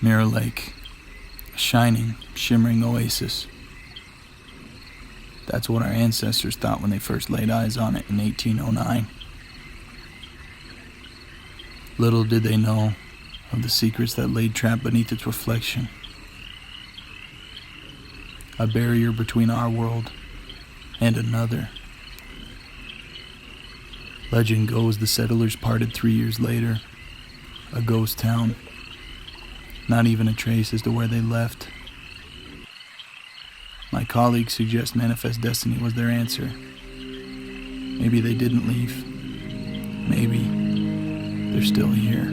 Mirror Lake, a shining, shimmering oasis. That's what our ancestors thought when they first laid eyes on it in 1809. Little did they know of the secrets that laid trapped beneath its reflection. A barrier between our world and another. Legend goes the settlers parted 3 years later, a ghost town. Not even a trace as to where they left. My colleagues suggest manifest destiny was their answer. Maybe they didn't leave. Maybe they're still here.